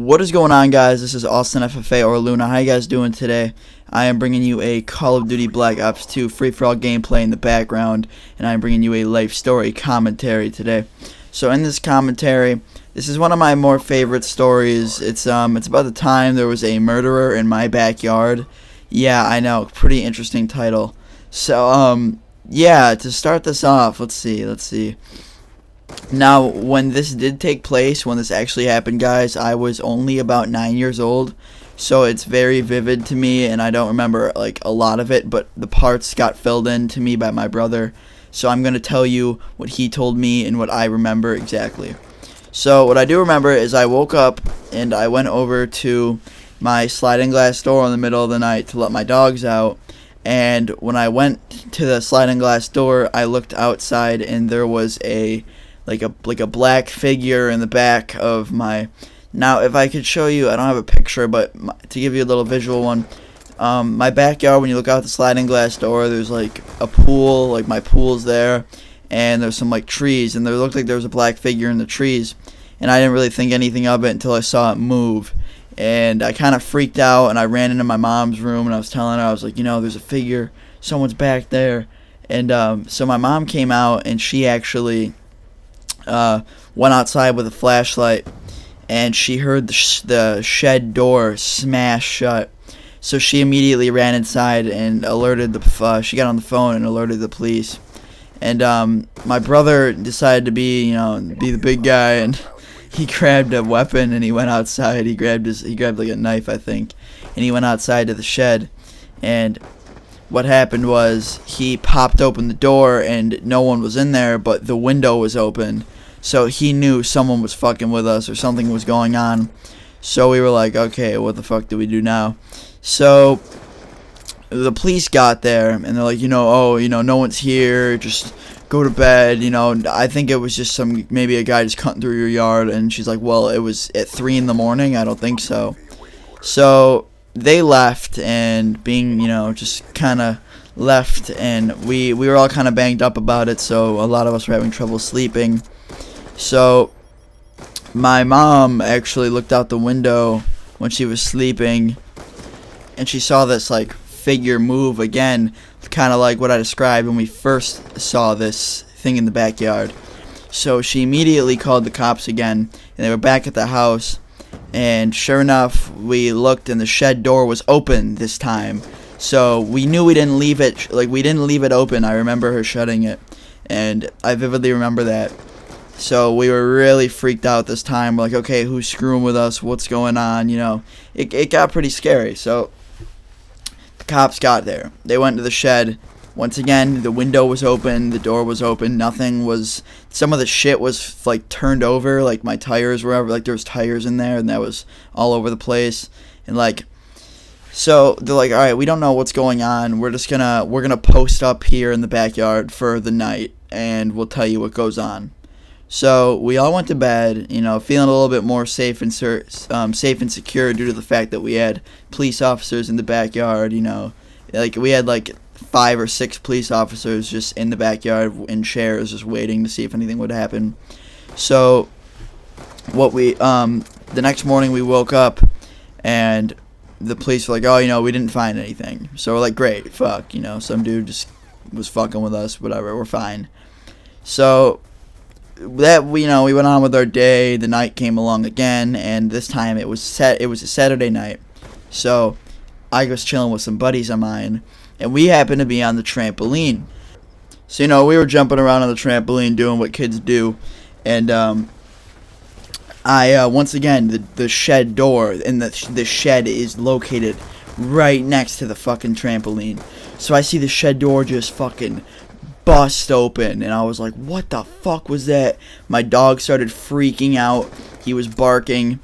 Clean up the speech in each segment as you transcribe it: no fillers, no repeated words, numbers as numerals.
What is going on, guys? This is AustinFFA or Luna. How you guys doing today? I am bringing you a Call of Duty Black Ops 2 free-for-all gameplay in the background, and I am bringing you a life story commentary today. So in this commentary, this is one of my more favorite stories. It's about the time there was a murderer in my backyard. Yeah, I know, pretty interesting title. So yeah, to start this off, let's see. Now, when this did take place, when this actually happened, guys, I was only about 9 years old, so it's very vivid to me, and I don't remember, like, a lot of it, but the parts got filled in to me by my brother, so I'm going to tell you what he told me and what I remember exactly. So, what I do remember is I woke up, and I went over to my sliding glass door in the middle of the night to let my dogs out, and when I went to the sliding glass door, I looked outside, and there was a black figure in the back of my. Now, if I could show you, I don't have a picture, but to give you a little visual one, my backyard, when you look out the sliding glass door, there's like a pool, like my pool's there, and there's some like trees, and there looked like there was a black figure in the trees, and I didn't really think anything of it until I saw it move, and I kind of freaked out, and I ran into my mom's room, and I was telling her, I was like, there's a figure, someone's back there, and so my mom came out, and she actually went outside with a flashlight, and she heard the shed door smash shut. So she immediately ran inside and alerted she got on the phone and alerted the police. And my brother decided to be the big guy, and he grabbed a weapon and he went outside. He grabbed like a knife, I think, and he went outside to the shed. And what happened was he popped open the door and no one was in there, but the window was open. So he knew someone was fucking with us or something was going on. So we were like, okay, what the fuck do we do now? So the police got there and they're like, no one's here, just go to bed. I think it was just maybe a guy just cutting through your yard. And she's like, well, it was at 3 in the morning. I don't think so. So they left, and just kind of left, and we were all kind of banged up about it. So a lot of us were having trouble sleeping. So my mom actually looked out the window when she was sleeping, and she saw this like figure move again, kind of like what I described when we first saw this thing in the backyard. So she immediately called the cops again, and they were back at the house, and sure enough, we looked and the shed door was open this time. So we knew we didn't leave it open. I remember her shutting it, and I vividly remember that. So we were really freaked out this time. We're like, okay, who's screwing with us? What's going on? It got pretty scary. So the cops got there. They went to the shed. Once again, the window was open. The door was open. Some of the shit was like turned over. Like my tires were over. Like there was tires in there, and that was all over the place. And so they're like, all right, we don't know what's going on. We're gonna post up here in the backyard for the night, and we'll tell you what goes on. So we all went to bed, feeling a little bit more safe and secure due to the fact that we had police officers in the backyard. We had like 5 or 6 police officers just in the backyard in chairs, just waiting to see if anything would happen. So the next morning we woke up, and the police were like, oh, we didn't find anything. So we're like, great, fuck, some dude just was fucking with us, whatever, we're fine. So that we went on with our day. The night came along again, and this time it was a Saturday night. So I was chilling with some buddies of mine, and we happened to be on the trampoline. So we were jumping around on the trampoline doing what kids do, and I once again the shed door, and the shed is located right next to the fucking trampoline. So I see the shed door just fucking bust open, and I was like, what the fuck was that? My dog started freaking out. He was barking,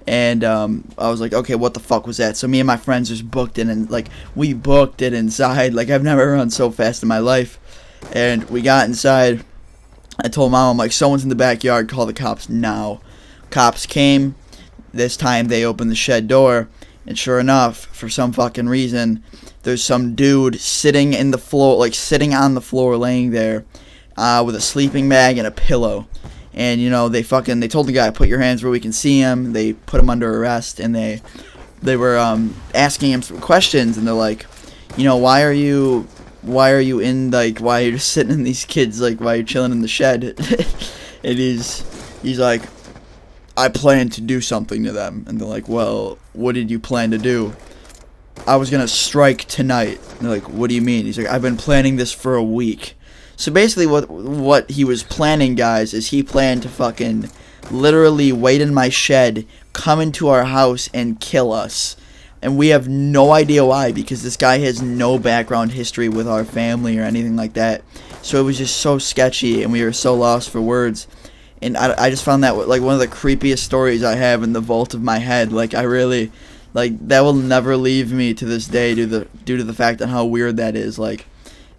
and I was like, okay, what the fuck was that? So me and my friends just booked it, and we booked it inside. I've never run so fast in my life. And we got inside. I told Mom, I'm like, someone's in the backyard, call the cops now. Cops came. This time they opened the shed door, and sure enough, for some fucking reason, there's some dude sitting on the floor, laying there, with a sleeping bag and a pillow. and they told the guy, put your hands where we can see him. They put him under arrest, and they were asking him some questions, and they're like, why are you in, like, why are you just sitting in these kids, like, why are you chilling in the shed? And he's like, I plan to do something to them. And they're like, well, what did you plan to do? I was gonna strike tonight. And they're like, what do you mean? He's like, I've been planning this for a week. So basically what he was planning, guys, is he planned to fucking literally wait in my shed, come into our house, and kill us. And we have no idea why, because this guy has no background history with our family or anything like that. So it was just so sketchy, and we were so lost for words. And I just found that, like, one of the creepiest stories I have in the vault of my head. Like, I really, like, that will never leave me to this day due to the fact on how weird that is.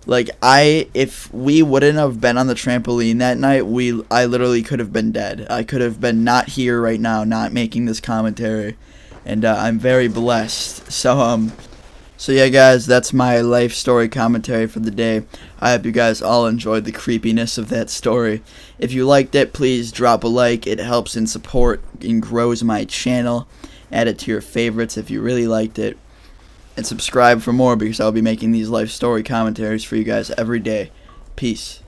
If we wouldn't have been on the trampoline that night, I literally could have been dead. I could have been not here right now, not making this commentary. And I'm very blessed. So yeah, guys, that's my life story commentary for the day. I hope you guys all enjoyed the creepiness of that story. If you liked it, please drop a like. It helps in support and grows my channel. Add it to your favorites if you really liked it. And subscribe for more, because I'll be making these life story commentaries for you guys every day. Peace.